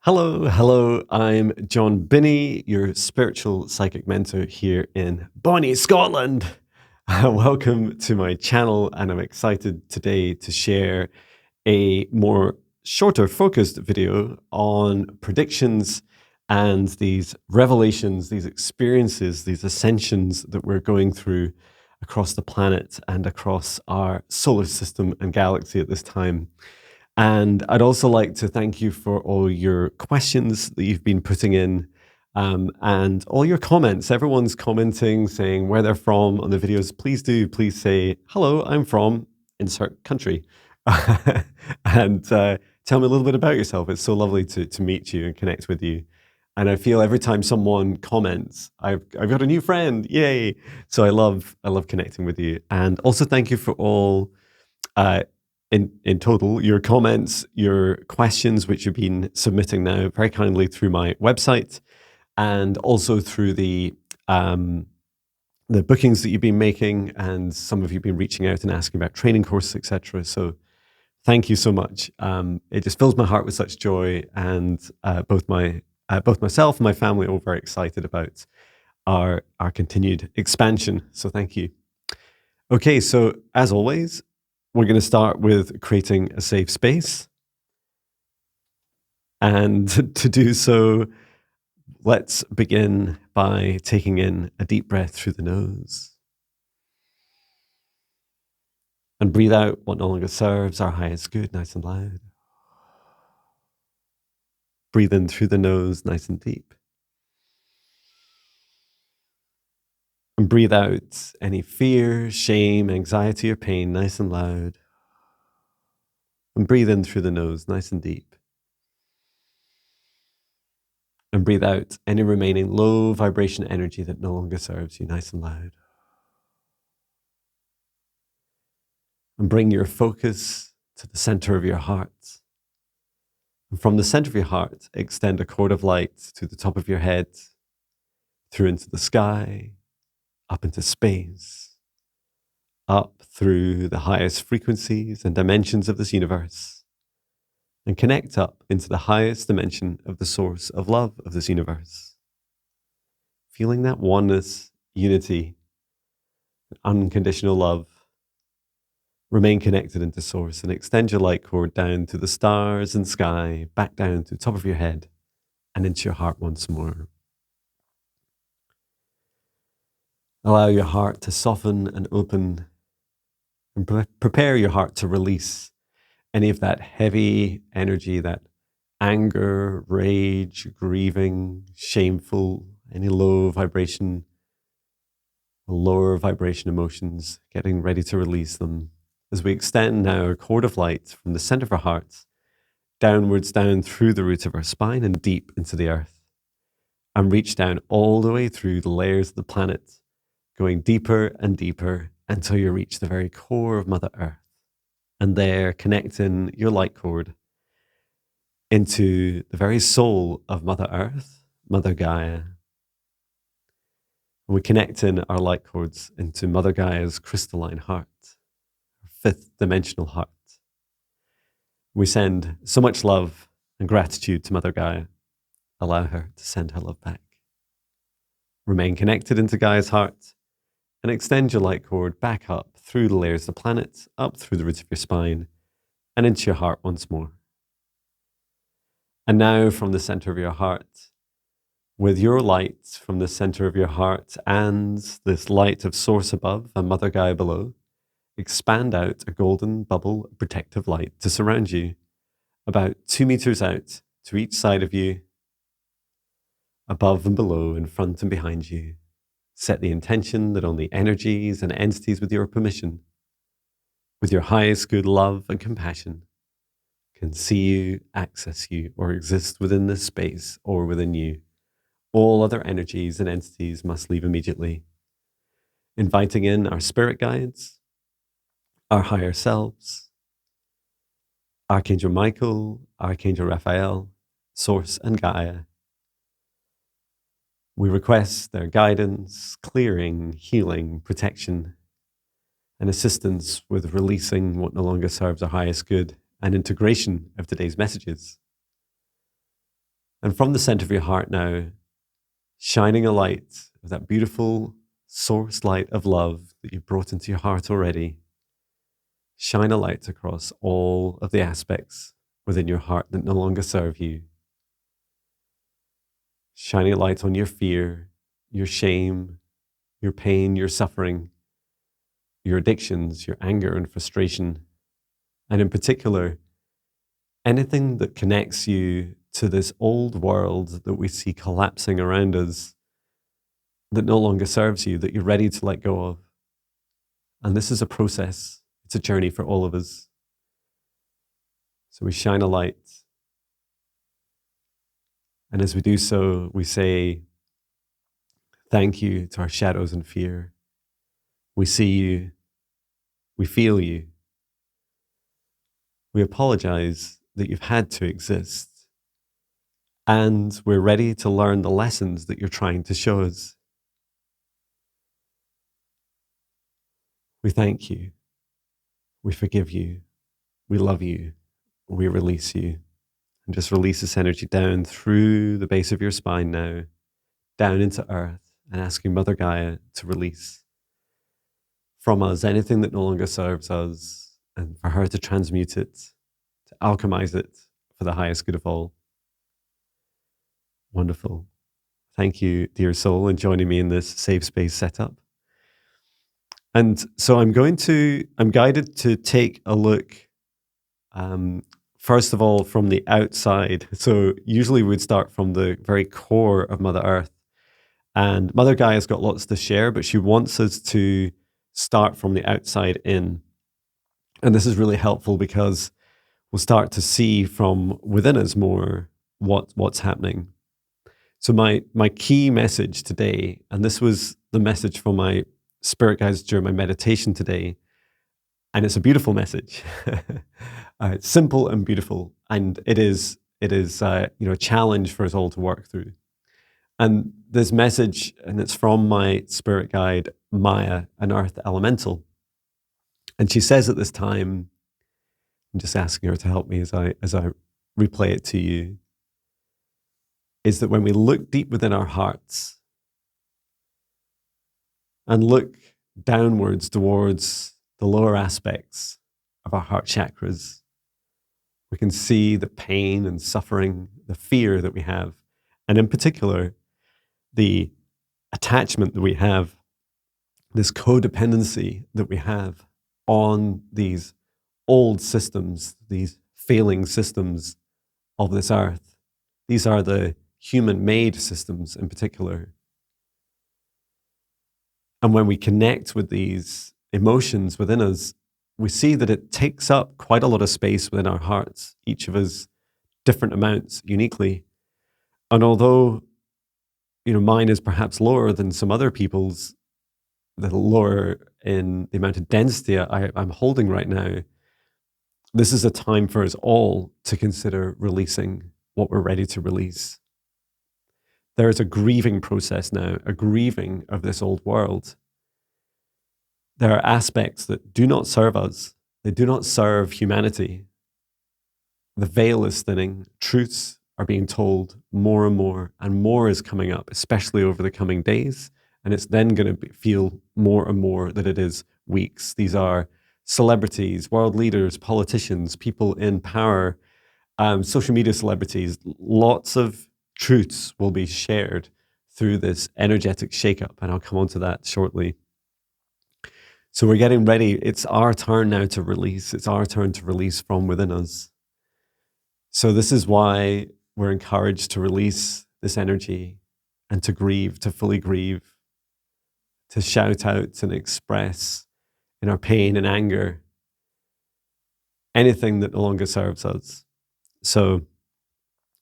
Hello. I'm Jon Binnie, your spiritual psychic mentor here in Bonnie, Scotland. Welcome to my channel, and I'm excited today to share a more shorter, focused video on predictions and these revelations, these experiences, these ascensions that we're going through across the planet and across our solar system and galaxy at this time. And I'd also like to thank you for all your questions that you've been putting in, and all your comments. Everyone's commenting, saying where they're from on the videos. Please say, hello, I'm from insert country. And tell me a little bit about yourself. It's so lovely to meet you and connect with you. And I feel every time someone comments, I've got a new friend, yay. So I love connecting with you. And also thank you for all, in total, your comments, your questions, which you've been submitting now very kindly through my website, and also through the bookings that you've been making, and some of you have been reaching out and asking about training courses, etc. So thank you so much. It just fills my heart with such joy, and both myself and my family are all very excited about our continued expansion. So thank you. Okay, so as always, we're going to start with creating a safe space. And to do so, let's begin by taking in a deep breath through the nose. And breathe out what no longer serves our highest good, nice and loud. Breathe in through the nose, nice and deep. And breathe out any fear, shame, anxiety, or pain, nice and loud. And breathe in through the nose, nice and deep. And breathe out any remaining low vibration energy that no longer serves you, nice and loud. And bring your focus to the center of your heart. And from the center of your heart, extend a cord of light to the top of your head, through into the sky, up into space, up through the highest frequencies and dimensions of this universe, and connect up into the highest dimension of the source of love of this universe. Feeling that oneness, unity, unconditional love. Remain connected into source and extend your light cord down to the stars and sky, back down to the top of your head and into your heart once more. Allow your heart to soften and open, and prepare your heart to release any of that heavy energy, that anger, rage, grieving, shameful, any lower vibration emotions, getting ready to release them. As we extend now a cord of light from the center of our hearts, downwards, down through the root of our spine and deep into the earth, and reach down all the way through the layers of the planet, going deeper and deeper until you reach the very core of Mother Earth. And there, connecting your light cord into the very soul of Mother Earth, Mother Gaia. And we connect in our light cords into Mother Gaia's crystalline heart, our fifth dimensional heart. We send so much love and gratitude to Mother Gaia. Allow her to send her love back. Remain connected into Gaia's heart and extend your light cord back up through the layers of the planet, up through the roots of your spine and into your heart once more. And now from the center of your heart, with your light from the center of your heart and this light of source above and Mother Gaia below, expand out a golden bubble of protective light to surround you, about 2 meters out to each side of you, above and below, in front and behind you. Set the intention that only energies and entities with your permission, with your highest good love and compassion, can see you, access you, or exist within this space or within you. All other energies and entities must leave immediately. Inviting in our spirit guides, our higher selves, Archangel Michael, Archangel Raphael, Source and Gaia. We request their guidance, clearing, healing, protection, and assistance with releasing what no longer serves our highest good and integration of today's messages. And from the center of your heart now, shining a light of that beautiful source light of love that you've brought into your heart already, shine a light across all of the aspects within your heart that no longer serve you. Shining a light on your fear, your shame, your pain, your suffering, your addictions, your anger and frustration, and in particular, anything that connects you to this old world that we see collapsing around us that no longer serves you, that you're ready to let go of. And this is a process. It's a journey for all of us. So we shine a light. And as we do so, we say thank you to our shadows and fear. We see you. We feel you. We apologize that you've had to exist. And we're ready to learn the lessons that you're trying to show us. We thank you. We forgive you. We love you. We release you. And just release this energy down through the base of your spine now, down into earth, and asking Mother Gaia to release from us anything that no longer serves us, and for her to transmute it, to alchemize it for the highest good of all. Wonderful. Thank you, dear soul, in joining me in this safe space setup. And so I'm guided to take a look, first of all, from the outside. So usually we'd start from the very core of Mother Earth. And Mother Gaia's got lots to share, but she wants us to start from the outside in. And this is really helpful because we'll start to see from within us more what's happening. So my key message today, and this was the message from my spirit guides during my meditation today, and it's a beautiful message. It's simple and beautiful, and it is a challenge for us all to work through. And this message, and it's from my spirit guide Maya, an earth elemental, and she says at this time, I'm just asking her to help me as I replay it to you, is that when we look deep within our hearts and look downwards towards the lower aspects of our heart chakras, we can see the pain and suffering, the fear that we have, and in particular, the attachment that we have, this codependency that we have on these old systems, these failing systems of this earth. These are the human-made systems in particular. And when we connect with these emotions within us, we see that it takes up quite a lot of space within our hearts, each of us different amounts uniquely. And although, mine is perhaps lower than some other people's, the lower in the amount of density I'm holding right now, this is a time for us all to consider releasing what we're ready to release. There is a grieving process now, a grieving of this old world. There are aspects that do not serve us. They do not serve humanity. The veil is thinning. Truths are being told more and more is coming up, especially over the coming days. And it's then going to feel more and more that it is weeks. These are celebrities, world leaders, politicians, people in power, social media celebrities. Lots of truths will be shared through this energetic shakeup, and I'll come on to that shortly. So we're getting ready. It's our turn now to release. It's our turn to release from within us. So this is why we're encouraged to release this energy and to grieve, to fully grieve, to shout out and express in our pain and anger anything that no longer serves us. So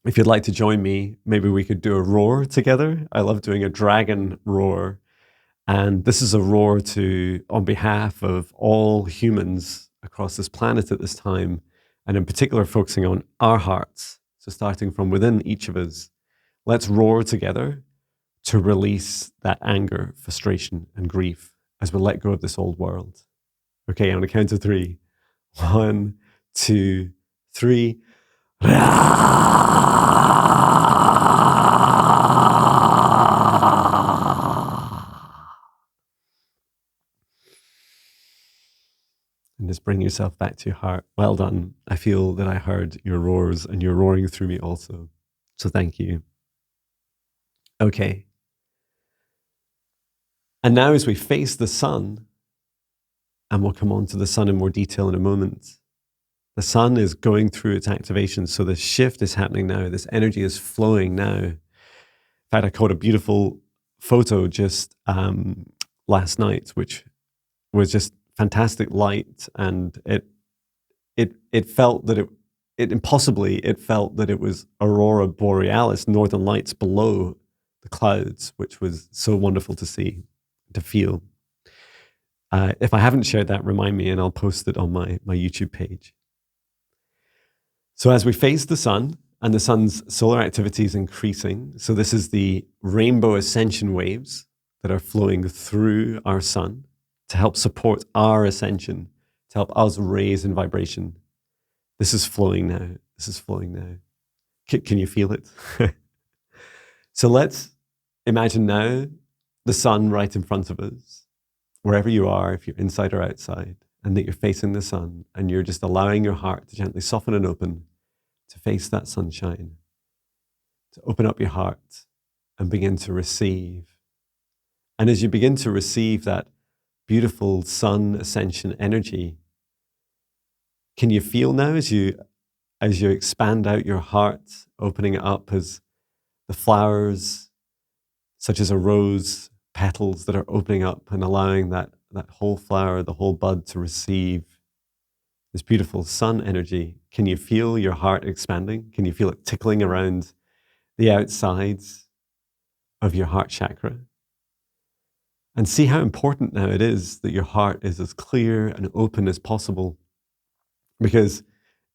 if you'd like to join me, maybe we could do a roar together. I love doing a dragon roar. And this is a roar on behalf of all humans across this planet at this time, and in particular focusing on our hearts. So starting from within each of us, let's roar together to release that anger, frustration, and grief as we let go of this old world. Okay, on a count of 3. 1, 2, 3. just bring yourself back to your heart. Well done. I feel that I heard your roars and you're roaring through me also. So thank you. Okay. And now as we face the sun, and we'll come on to the sun in more detail in a moment, the sun is going through its activation. So this shift is happening now. This energy is flowing now. In fact, I caught a beautiful photo just last night, which was just fantastic light. And it felt that it felt that it was Aurora Borealis, northern lights below the clouds, which was so wonderful to see, to feel. If I haven't shared that, remind me and I'll post it on my YouTube page. So as we face the sun, and the sun's solar activity is increasing, so this is the rainbow ascension waves that are flowing through our sun to help support our ascension, to help us raise in vibration. This is flowing now. This is flowing now. Can you feel it? So let's imagine now the sun right in front of us, wherever you are, if you're inside or outside, and that you're facing the sun and you're just allowing your heart to gently soften and open to face that sunshine, to open up your heart and begin to receive. And as you begin to receive that beautiful sun ascension energy, can you feel now as you expand out your heart, opening it up as the flowers, such as a rose, petals that are opening up and allowing that whole flower, the whole bud to receive this beautiful sun energy? Can you feel your heart expanding? Can you feel it tickling around the outsides of your heart chakra? And see how important now it is that your heart is as clear and open as possible, because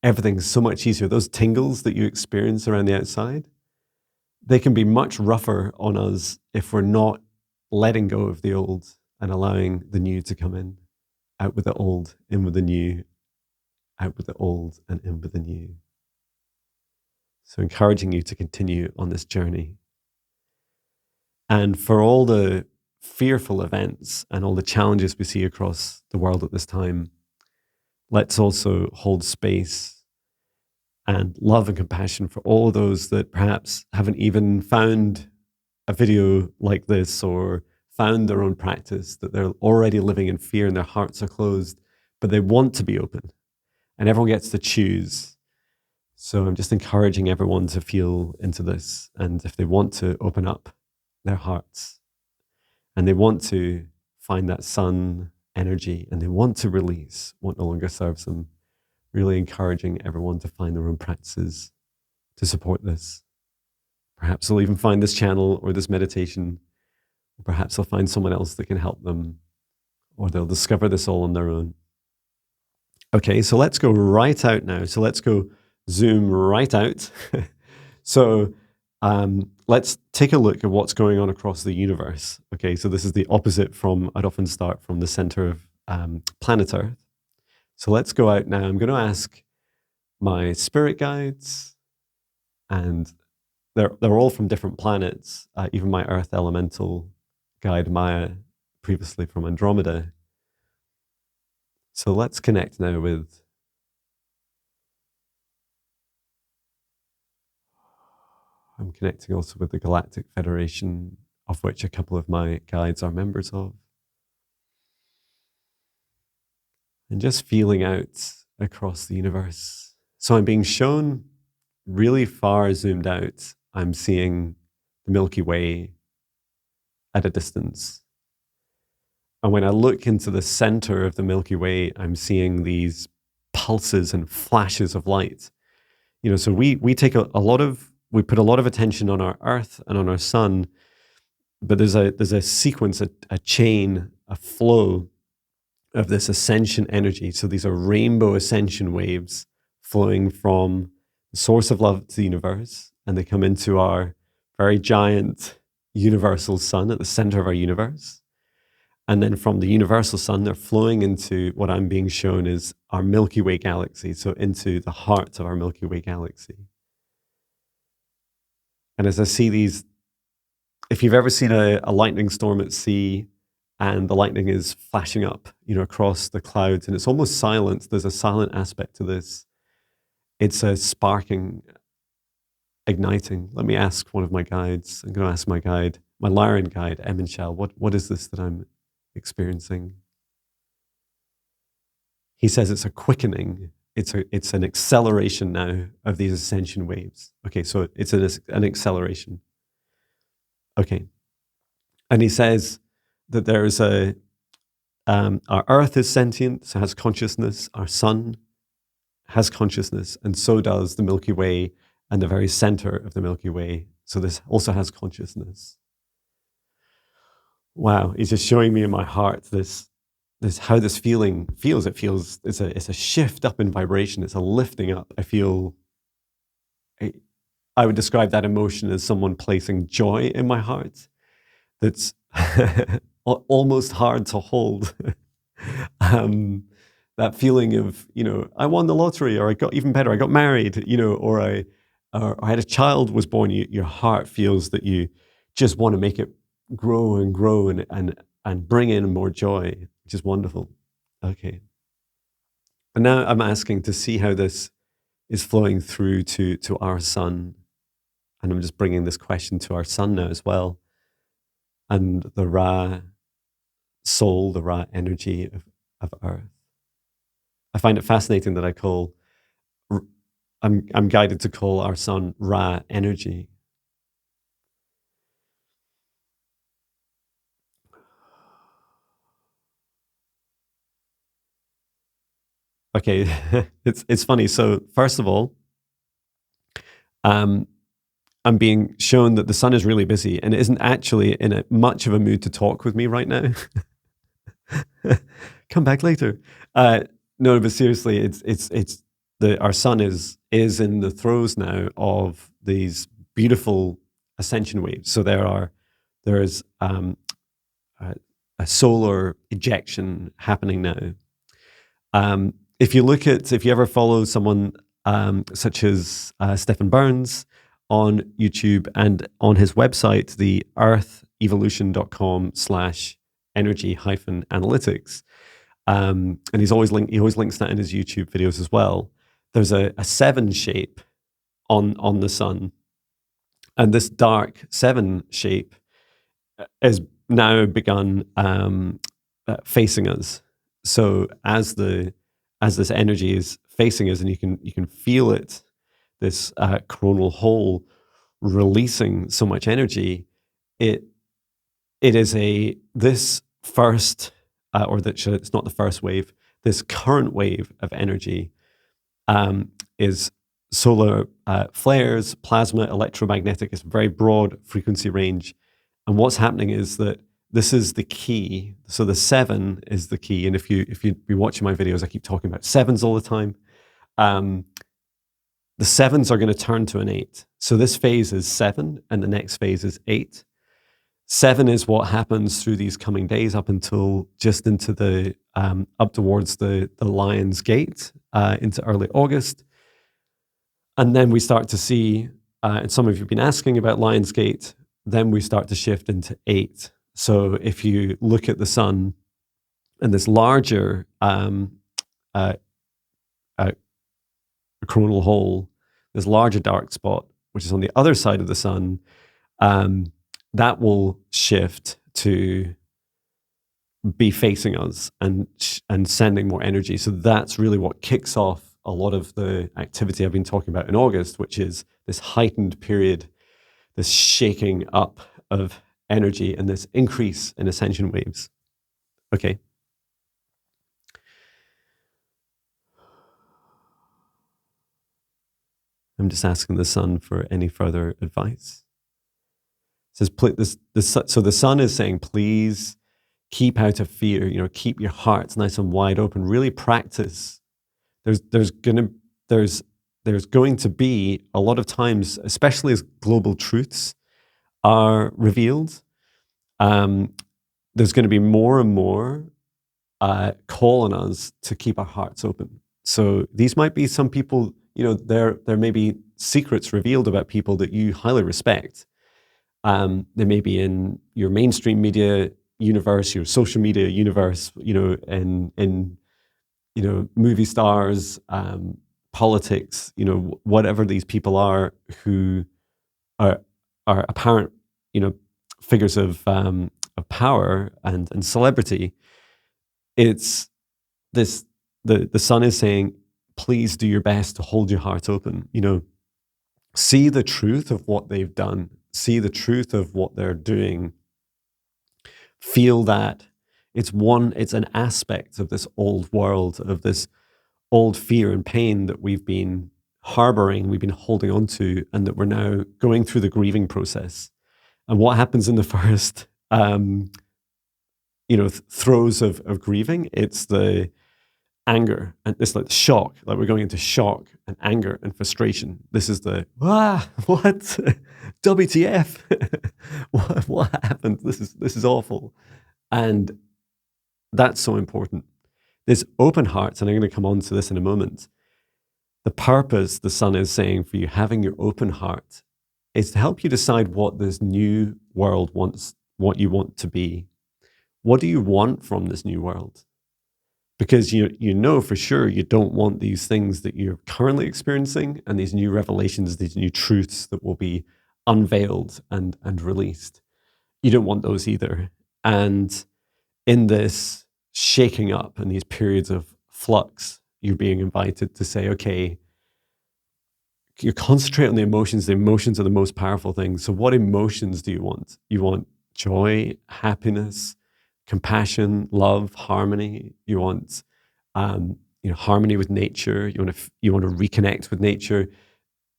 everything's so much easier. Those tingles that you experience around the outside, they can be much rougher on us if we're not letting go of the old and allowing the new to come in. Out with the old, in with the new, out with the old and in with the new. So encouraging you to continue on this journey. And for all the fearful events and all the challenges we see across the world at this time, let's also hold space and love and compassion for all those that perhaps haven't even found a video like this or found their own practice, that they're already living in fear and their hearts are closed, but they want to be open. And everyone gets to choose. So I'm just encouraging everyone to feel into this. And if they want to open up their hearts and they want to find that sun energy and they want to release what no longer serves them, really encouraging everyone to find their own practices to support this. Perhaps they'll even find this channel or this meditation, or perhaps they'll find someone else that can help them, or they'll discover this all on their own. Okay, so let's go right out now. So let's go zoom right out. So let's take a look at what's going on across the universe. Okay, so this is the opposite from, I'd often start from the center of planet Earth. So let's go out now. I'm going to ask my spirit guides, and they're all from different planets. Even my Earth elemental guide, Maya, previously from Andromeda. So let's connect now with I'm connecting also with the Galactic Federation, of which a couple of my guides are members of. And just feeling out across the universe. So I'm being shown really far zoomed out. I'm seeing the Milky Way at a distance. And when I look into the center of the Milky Way, I'm seeing these pulses and flashes of light. You know, so we take we put a lot of attention on our Earth and on our sun, but there's a sequence, a chain, a flow of this ascension energy. So these are rainbow ascension waves flowing from the source of love to the universe, and they come into our very giant universal sun at the center of our universe. And then from the universal sun, they're flowing into what I'm being shown is our Milky Way galaxy, so into the heart of our Milky Way galaxy. And as I see these, if you've ever seen a lightning storm at sea, and the lightning is flashing up, across the clouds, and it's almost silent. There's a silent aspect to this. It's a sparking, igniting. Let me ask one of my guides. I'm going to ask my guide, my Lyran guide, Emin Shell, what is this that I'm experiencing? He says it's a quickening. It's an acceleration now of these ascension waves. Okay, so it's an acceleration. Okay. And he says that there is our Earth is sentient, so has consciousness. Our sun has consciousness, and so does the Milky Way and the very center of the Milky Way. So this also has consciousness. Wow, he's just showing me in my heart this how this feeling feels. It's a shift up in vibration. It's a lifting up. I would describe that emotion as someone placing joy in my heart. That's almost hard to hold. That feeling of, I won the lottery, or I got even better, I got married, or I had a child was born. Your heart feels that you just want to make it grow and grow and bring in more joy, which is wonderful. Okay. And now I'm asking to see how this is flowing through to our sun. And I'm just bringing this question to our sun now as well. And the Ra soul, the Ra energy of Earth. I find it fascinating that I'm guided to call our sun Ra energy. Okay, it's funny. So first of all, I'm being shown that the sun is really busy and isn't actually in much of a mood to talk with me right now. Come back later. No, but seriously, our sun is in the throes now of these beautiful ascension waves. So there is a solar ejection happening now. If you ever follow someone such as Stephen Burns on YouTube and on his website, the earthevolution.com/energy-analytics, and he always links that in his YouTube videos as well. There's a 7 shape on the sun, and this dark 7 shape has now begun facing us. So as this energy is facing us, and you can feel it, this coronal hole releasing so much energy, it is this first, it's not the first wave, this current wave of energy is solar flares, plasma, electromagnetic. It's a very broad frequency range. And what's happening is that this is the key. So the 7 is the key. And if you'd be watching my videos, I keep talking about 7s all the time. The 7s are going to turn to an 8. So this phase is 7 and the next phase is 8. 7 is what happens through these coming days up until just into the up towards the Lion's Gate into early August. And then we start to see, and some of you have been asking about Lion's Gate, then we start to shift into 8. So if you look at the sun and this larger coronal hole, this larger dark spot, which is on the other side of the sun, that will shift to be facing us and sending more energy. So that's really what kicks off a lot of the activity I've been talking about in August, which is this heightened period, this shaking up of energy and this increase in ascension waves. Okay. I'm just asking the sun for any further advice. It says, so the sun is saying, please keep out of fear, keep your hearts nice and wide open, really practice. There's going to be a lot of times, especially as global truths are revealed, there's going to be more and more call on us to keep our hearts open. So these might be some people, there may be secrets revealed about people that you highly respect. They may be in your mainstream media, universe, your social media universe, in movie stars, politics, whatever these people are who are apparent, figures of power and celebrity. It's this the sun is saying, please do your best to hold your heart open. See the truth of what they've done. See the truth of what they're doing. Feel that it's an aspect of this old world, of this old fear and pain that we've been harboring, we've been holding on to, and that we're now going through the grieving process. And what happens in the first, throes of grieving? It's the anger, and it's like the shock, like we're going into shock and anger and frustration. This is the, what? WTF? what happened? This is awful. And that's so important. This open hearts, and I'm going to come on to this in a moment. The purpose, the sun is saying, for you having your open heart is to help you decide what this new world wants, what you want to be. What do you want from this new world? Because you know for sure you don't want these things that you're currently experiencing and these new revelations, these new truths that will be unveiled and released. You don't want those either. And in this shaking up and these periods of flux, you're being invited to say, okay, you concentrate on the emotions. The emotions are the most powerful things. So what emotions do you want? You want joy, happiness, compassion, love, harmony. You want harmony with nature. You want to reconnect with nature.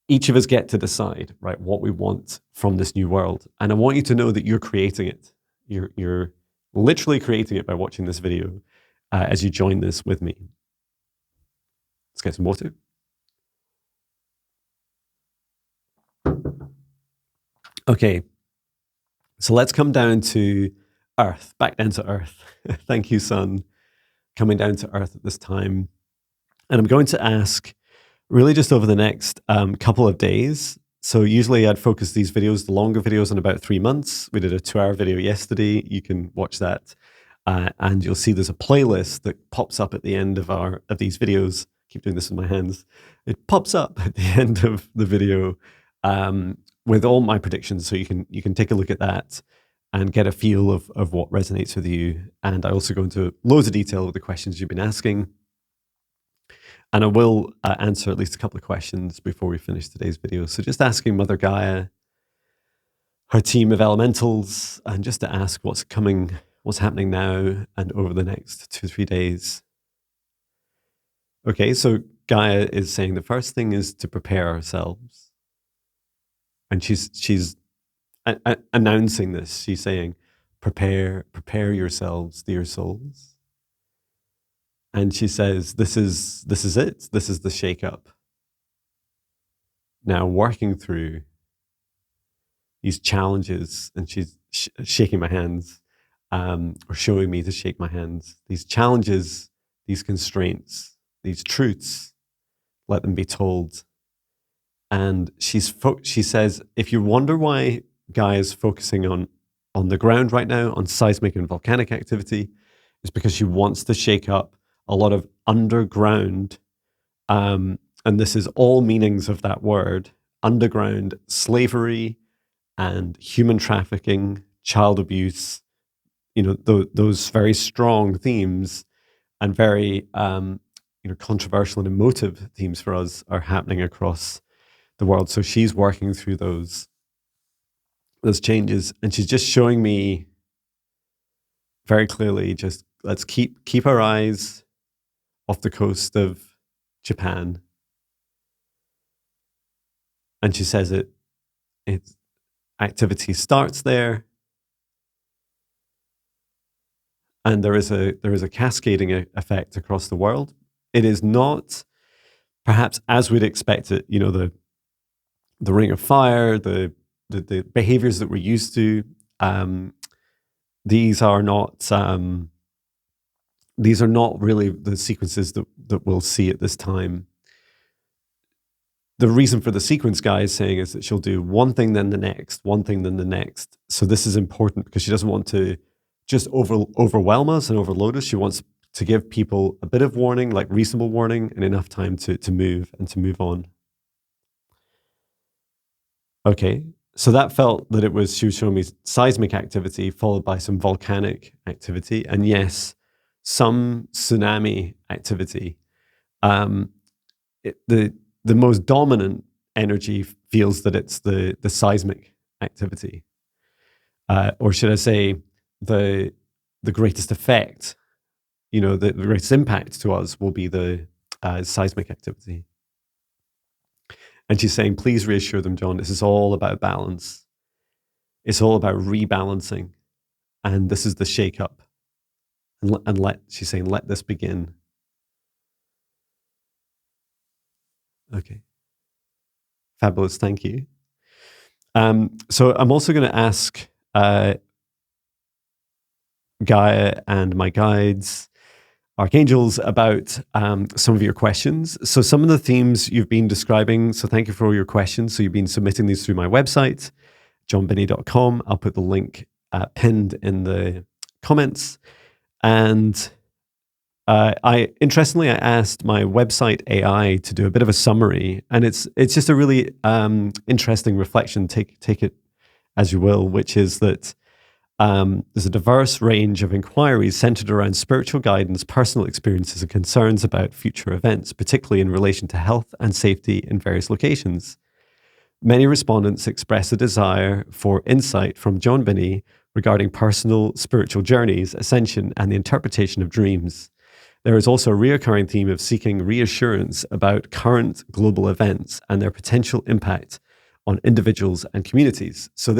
Each of us get to decide, right, what we want from this new world. And I want you to know that you're creating it. You're literally creating it by watching this video as you join this with me. Let's get some water. Okay, so let's come down to Earth, back down to Earth. Thank you, Sun, coming down to Earth at this time. And I'm going to ask really just over the next couple of days. So usually I'd focus these videos, the longer videos, on about 3 months. We did a 2-hour video yesterday. You can watch that. And you'll see there's a playlist that pops up at the end of these videos. Keep doing this with my hands. It pops up at the end of the video with all my predictions. So you can take a look at that and get a feel of what resonates with you. And I also go into loads of detail with the questions you've been asking. And I will answer at least a couple of questions before we finish today's video. So just asking Mother Gaia, her team of elementals, and just to ask what's happening now and over the next 2-3 days. Okay, so Gaia is saying the first thing is to prepare ourselves. And she's announcing this. She's saying, prepare yourselves, dear souls. And she says, this is it. This is the shake-up. Now, working through these challenges, and she's shaking my hands, or showing me to shake my hands. These challenges, these constraints, these truths, let them be told. And she says, if you wonder why Gaia is focusing on the ground right now, on seismic and volcanic activity, it's because she wants to shake up a lot of underground, and this is all meanings of that word, underground slavery and human trafficking, child abuse, those very strong themes and very controversial and emotive themes for us are happening across the world. So she's working through those changes, and she's just showing me very clearly, just let's keep our eyes off the coast of Japan. And she says its activity starts there, and there is a cascading effect across the world. It is not perhaps as we'd expect it, the ring of fire, the behaviors that we're used to. These are not really the sequences that we'll see at this time. The reason for the sequence, Guy is saying, is that she'll do one thing, then the next, one thing, then the next. So this is important because she doesn't want to just overwhelm us and overload us. She wants to give people a bit of warning, like reasonable warning, and enough time to move and to move on. Okay, so that felt that she was showing me seismic activity followed by some volcanic activity, and yes, some tsunami activity. The most dominant energy feels that it's the seismic activity, or should I say, the greatest effect. The greatest impact to us will be the seismic activity. And she's saying, please reassure them, Jon, this is all about balance. It's all about rebalancing. And this is the shake-up. She's saying, let this begin. Okay. Fabulous, thank you. So I'm also going to ask Gaia and my guides, Archangels, about some of your questions. So some of the themes you've been describing, so thank you for all your questions. So you've been submitting these through my website, jonbinnie.com. I'll put the link pinned in the comments. And interestingly, I asked my website AI to do a bit of a summary, and it's just a really interesting reflection. Take it as you will, which is that there's a diverse range of inquiries centered around spiritual guidance, personal experiences, and concerns about future events, particularly in relation to health and safety in various locations. Many respondents express a desire for insight from Jon Binnie regarding personal spiritual journeys, ascension, and the interpretation of dreams. There is also a reoccurring theme of seeking reassurance about current global events and their potential impact on individuals and communities. So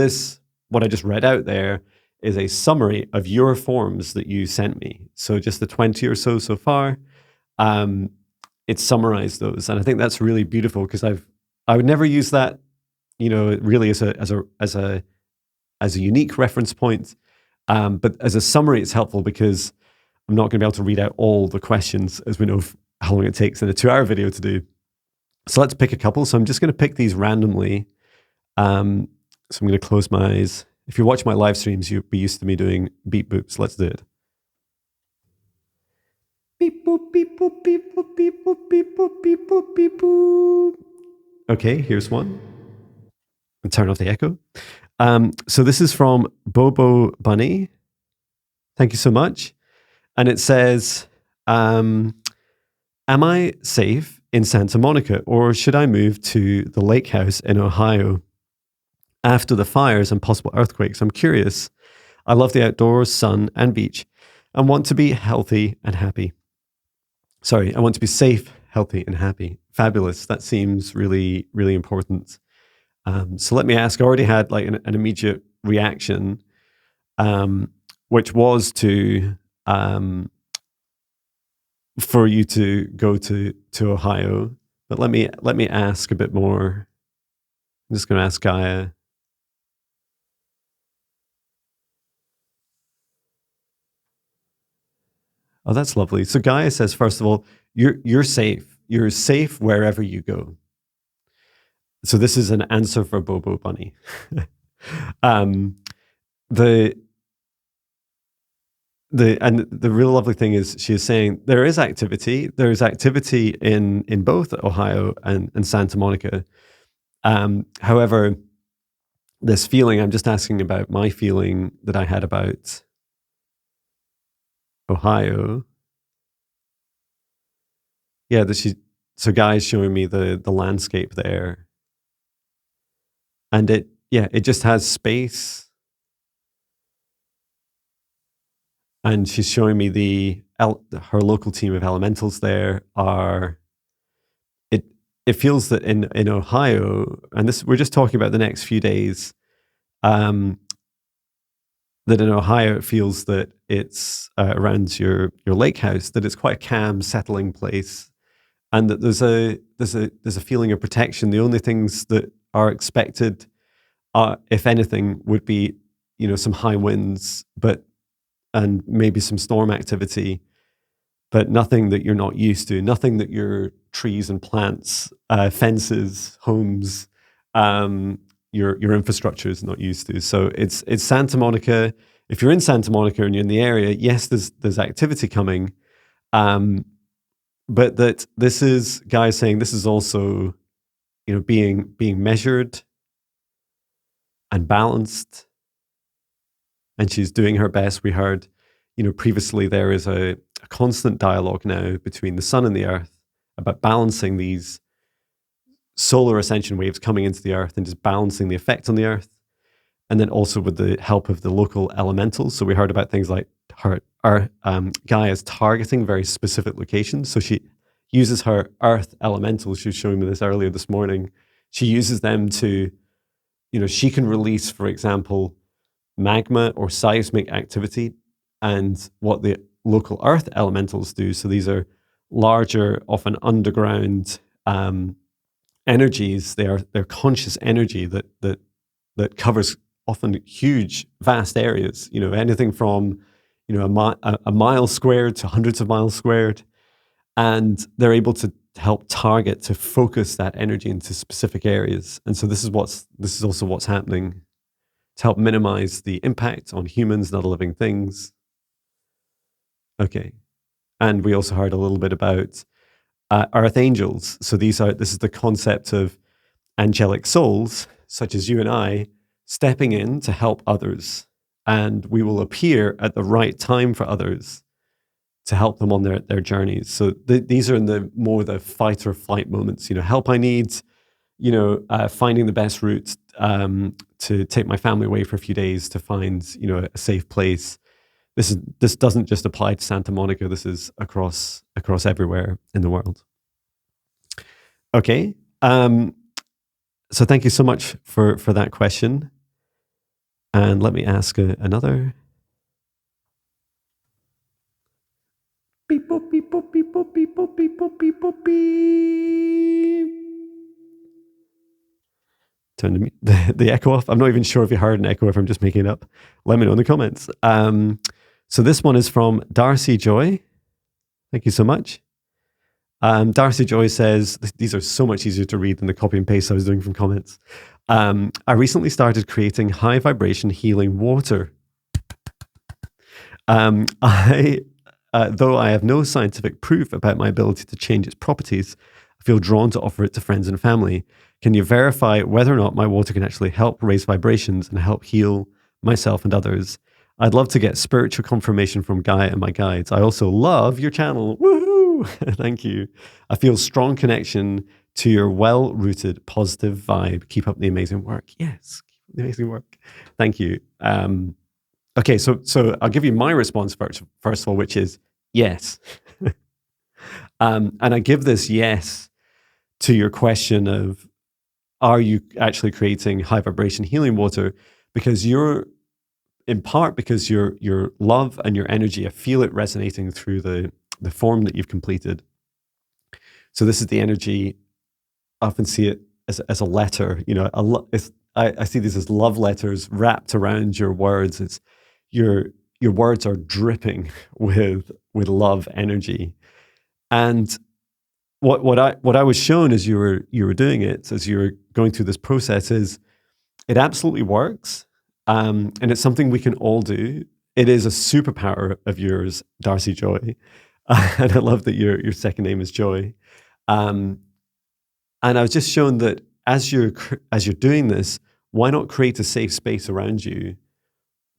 what I just read out there, is a summary of your forms that you sent me. So just the 20 or so far, it summarized those. And I think that's really beautiful because I would never use that, really as a unique reference point. But as a summary, it's helpful because I'm not going to be able to read out all the questions, as we know how long it takes in a 2-hour video to do. So let's pick a couple. So I'm just going to pick these randomly. So I'm going to close my eyes. If you watch my live streams, you'll be used to me doing beep boops. Let's do it. Beep boop, beep boop, beep boop, beep boop, beep boop, beep boop, beep boop. Okay, here's one. And turn off the echo. So this is from Bobo Bunny. Thank you so much. And it says, am I safe in Santa Monica, or should I move to the lake house in Ohio after the fires and possible earthquakes? I'm curious. I love the outdoors, sun, and beach, and want to be healthy and happy. Sorry, I want to be safe, healthy, and happy. Fabulous. That seems really, really important. So let me ask, I already had like an immediate reaction, which was for you to go to Ohio. But let me ask a bit more. I'm just going to ask Gaia. Oh, that's lovely. So Gaia says, first of all, you're safe. You're safe wherever you go. So this is an answer for Bobo Bunny. The real lovely thing is she is saying there is activity. There is activity in both Ohio and Santa Monica. However, this feeling, I'm just asking about my feeling that I had about Ohio. Yeah, so Guy's showing me the landscape there. And it just has space. And she's showing me her local team of elementals there it feels that in Ohio, and we're just talking about the next few days, that in Ohio it feels that it's around your lake house, that it's quite a calm, settling place, and that there's a feeling of protection. The only things that are expected, if anything, would be some high winds, and maybe some storm activity, but nothing that you're not used to, nothing that your trees and plants, fences, homes, your infrastructure is not used to. So it's Santa Monica, if you're in Santa Monica and you're in the area, yes, there's activity coming, but that this is Gaia saying this is also, being measured and balanced, and she's doing her best. We heard, previously there is a constant dialogue now between the sun and the earth about balancing these solar ascension waves coming into the earth and just balancing the effect on the earth. And then also with the help of the local elementals. So we heard about things like Gaia's targeting very specific locations. So she uses her earth elementals. She was showing me this earlier this morning. She uses them to, she can release, for example, magma or seismic activity, and what the local earth elementals do. So these are larger, often underground energies. They're conscious energy that covers often huge, vast areas. Anything from a mile squared to hundreds of miles squared, and they're able to help target, to focus that energy into specific areas. And so this is also what's happening to help minimize the impact on humans and other living things. Okay, and we also heard a little bit about Archangels. So this is the concept of angelic souls, such as you and I, stepping in to help others, and we will appear at the right time for others to help them on their journeys. So these are in the fight or flight moments. Help I need. Finding the best route to take my family away for a few days to find a safe place. This doesn't just apply to Santa Monica. This is across everywhere in the world. Okay. So thank you so much for that question. And let me ask another. Beep, boop, beep, boop, beep, boop, beep, boop, beep, boop, beep, boop, beep. Turn the echo off. I'm not even sure if you heard an echo, if I'm just making it up. Let me know in the comments. So this one is from Darcy Joy. Thank you so much. Darcy Joy says, these are so much easier to read than the copy and paste I was doing from comments. I recently started creating high vibration healing water. Though I have no scientific proof about my ability to change its properties, I feel drawn to offer it to friends and family. Can you verify whether or not my water can actually help raise vibrations and help heal myself and others? I'd love to get spiritual confirmation from Gaia and my guides. I also love your channel. Woohoo! Thank you. I feel strong connection to your well-rooted positive vibe. Keep up the amazing work. Yes, keep up the amazing work. Thank you. Okay, so I'll give you my response first of all, which is yes. And I give this yes to your question of, are you actually creating high vibration healing water? Because your love and your energy, I feel it resonating through the form that you've completed. So this is the energy. I often see it as a letter. I see these as love letters wrapped around your words. It's your words are dripping with love energy. And what I was shown as you were doing it, as you were going through this process, is it absolutely works, and it's something we can all do. It is a superpower of yours, Darcy Joy, and I love that your second name is Joy. And I was just shown that as you're doing this, why not create a safe space around you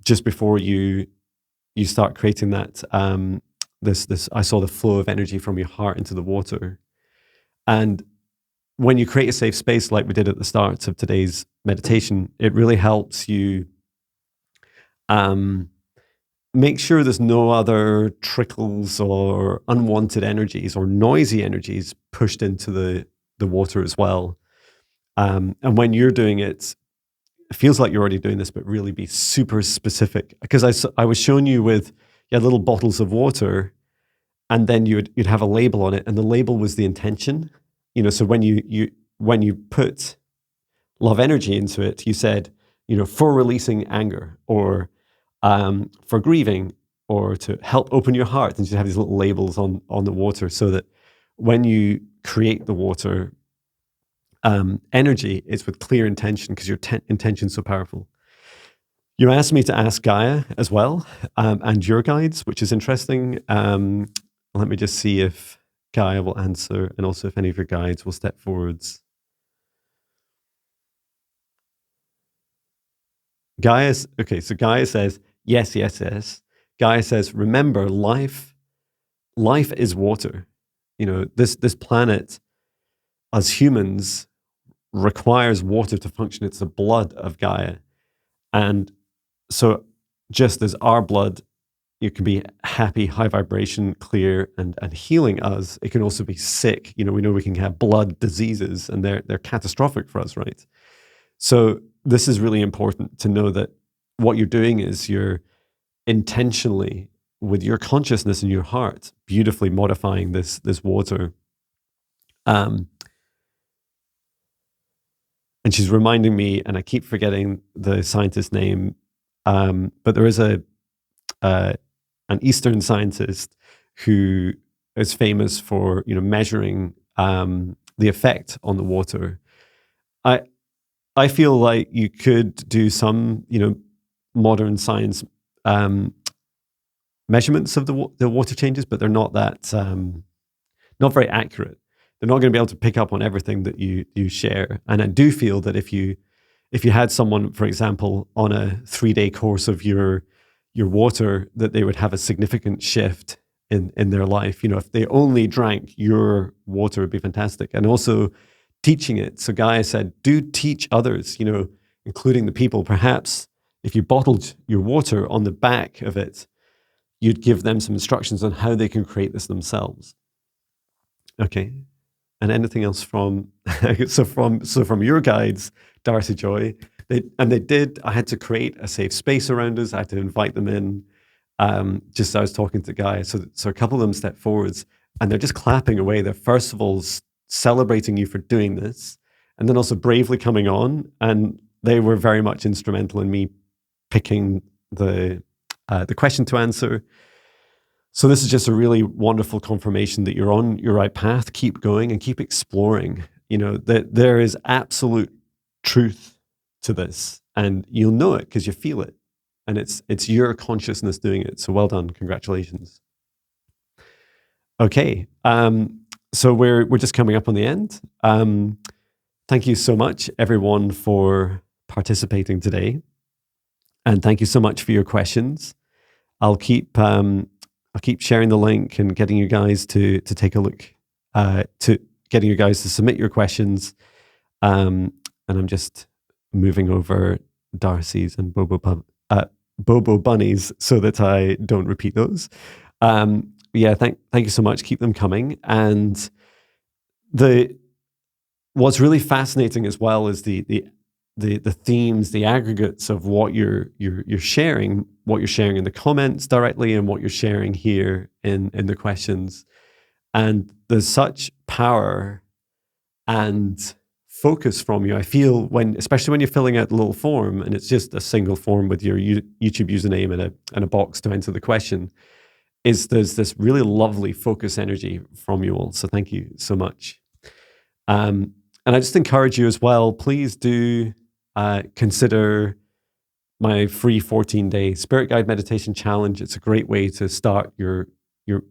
just before you start creating that. This I saw the flow of energy from your heart into the water. And when you create a safe space, like we did at the start of today's meditation, it really helps you make sure there's no other trickles or unwanted energies or noisy energies pushed into the water as well. And when you're doing it, it feels like you're already doing this, but really be super specific. Because I was showing you with little bottles of water, and then you'd have a label on it, and the label was the intention. So when you put love energy into it, you said, for releasing anger, or for grieving, or to help open your heart, and you have these little labels on the water, so that when you create the water energy, it's with clear intention, because your intention is so powerful. You asked me to ask Gaia as well, and your guides, which is interesting. Let me just see if Gaia will answer, and also if any of your guides will step forwards. Okay, so Gaia says, yes, yes, yes. Gaia says, remember, life is water. You know, this planet, as humans, requires water to function. It's the blood of Gaia. And so just as our blood, it can be happy, high vibration, clear, and healing us, it can also be sick. You know, we know we can have blood diseases, and they're catastrophic for us, right? So this is really important to know, that what you're doing is you're intentionally, with your consciousness and your heart, beautifully modifying this water. And she's reminding me, and I keep forgetting the scientist's name, but there is an Eastern scientist who is famous for, you know, measuring the effect on the water. I feel like you could do some, you know, modern science measurements of the water changes, but they're not that not very accurate. They're not going to be able to pick up on everything that you share. And I do feel that if you had someone, for example, on a 3-day course of your water, that they would have a significant shift in their life. You know, if they only drank your water, would be fantastic. And also teaching it. So Gaia said, do teach others, you know, including the people. Perhaps if you bottled your water, on the back of it, you'd give them some instructions on how they can create this themselves. Okay. And anything else from from your guides, Darcy Joy, I had to create a safe space around us. I had to invite them in. Just as I was talking to Gaia. So a couple of them stepped forwards, and they're just clapping away. They're first of all celebrating you for doing this, and then also bravely coming on. And they were very much instrumental in me picking the question to answer. So this is just a really wonderful confirmation that you're on your right path. Keep going and keep exploring. You know, that there is absolute truth to this, and you'll know it because you feel it, and it's your consciousness doing it. So well done, congratulations. Okay, so we're just coming up on the end. Thank you so much, everyone, for participating today, and thank you so much for your questions. I'll keep sharing the link and getting you guys to take a look, to getting you guys to submit your questions. And I'm just moving over Darcy's and Bobo Bunnies so that I don't repeat those. Yeah, thank you so much. Keep them coming. And what's really fascinating as well is the themes, the aggregates of what you're sharing, what you're sharing in the comments directly, and what you're sharing here in the questions. And there's such power and focus from you. I feel especially when you're filling out the little form, and it's just a single form with your YouTube username and a box to enter the question, there's this really lovely focus energy from you all. So thank you so much. And I just encourage you as well, please do consider my free 14-day Spirit Guide Meditation Challenge. It's a great way to start your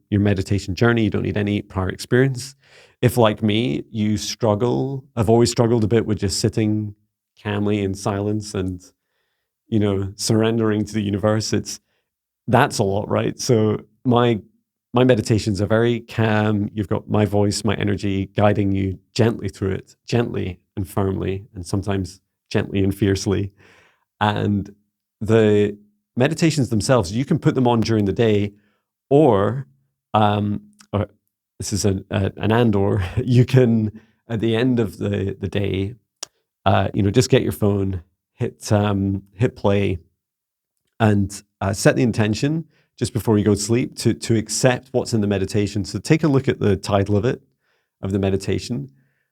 meditation journey. You don't need any prior experience. If, like me, you struggle, I've always struggled a bit with just sitting calmly in silence and, you know, surrendering to the universe. That's a lot, right? So my meditations are very calm. You've got my voice, my energy guiding you gently through it, gently and firmly, and sometimes gently and fiercely. And the meditations themselves, you can put them on during the day, or this is an and/or, you can, at the end of the day, you know, just get your phone, hit play, and set the intention just before you go to sleep to accept what's in the meditation. So take a look at the title of the meditation.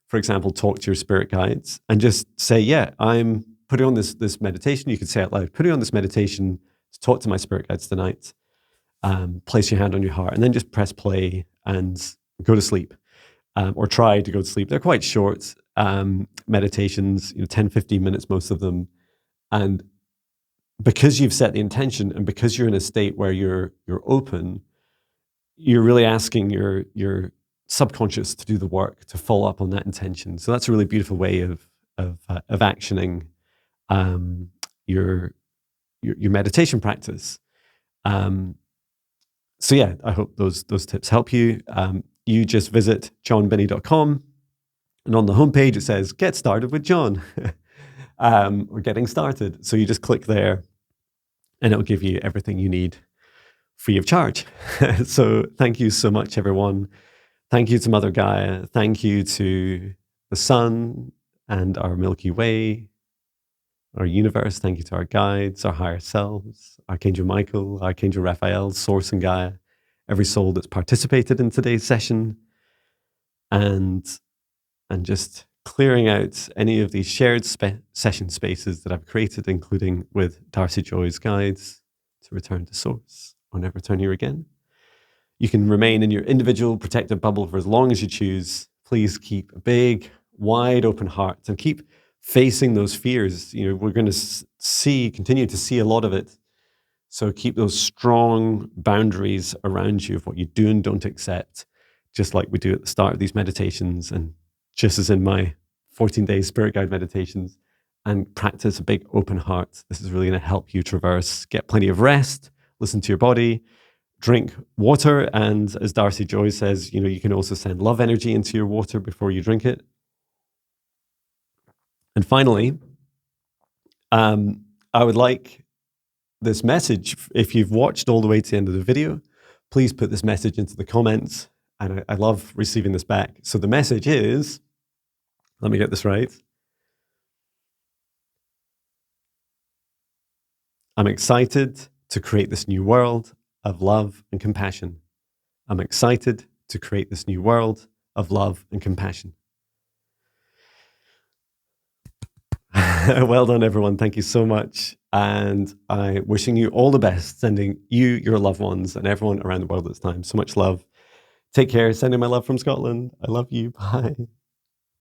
For example, talk to your spirit guides, and just say, yeah, I'm putting on this meditation. You could say out loud, putting on this meditation to talk to my spirit guides tonight. Place your hand on your heart, and then just press play and go to sleep, or try to go to sleep. They're quite short meditations, 10, 15 minutes, most of them. And because you've set the intention and because you're in a state where you're open, you're really asking your subconscious to do the work to follow up on that intention. So that's a really beautiful way of actioning your meditation practice. So yeah, I hope those tips help you. You just visit jonbinnie.com, and on the homepage it says "Get started with Jon," or "Getting started." So you just click there, and it'll give you everything you need free of charge. So thank you so much, everyone. Thank you to Mother Gaia. Thank you to the sun and our Milky Way, our universe. Thank you to our guides, our higher selves, Archangel Michael, Archangel Raphael, Source and Gaia, every soul that's participated in today's session, and just clearing out any of these shared session spaces that I've created, including with Darcy Joy's guides to return to Source or never return here again. You can remain in your individual protective bubble for as long as you choose. Please keep a big, wide open heart and keep facing those fears. You know, we're going to continue to see a lot of it. So keep those strong boundaries around you of what you do and don't accept, just like we do at the start of these meditations, and just as in my 14-day spirit guide meditations, and practice a big open heart. This is really going to help you traverse, get plenty of rest, listen to your body, drink water. And as Darcy Joy says, you know, you can also send love energy into your water before you drink it. And finally, I would like this message. If you've watched all the way to the end of the video, please put this message into the comments. And I love receiving this back. So the message is, let me get this right. I'm excited to create this new world of love and compassion. I'm excited to create this new world of love and compassion. Well done, everyone. Thank you so much. And I'm wishing you all the best, sending you, your loved ones, and everyone around the world at this time so much love. Take care. Sending my love from Scotland. I love you. Bye.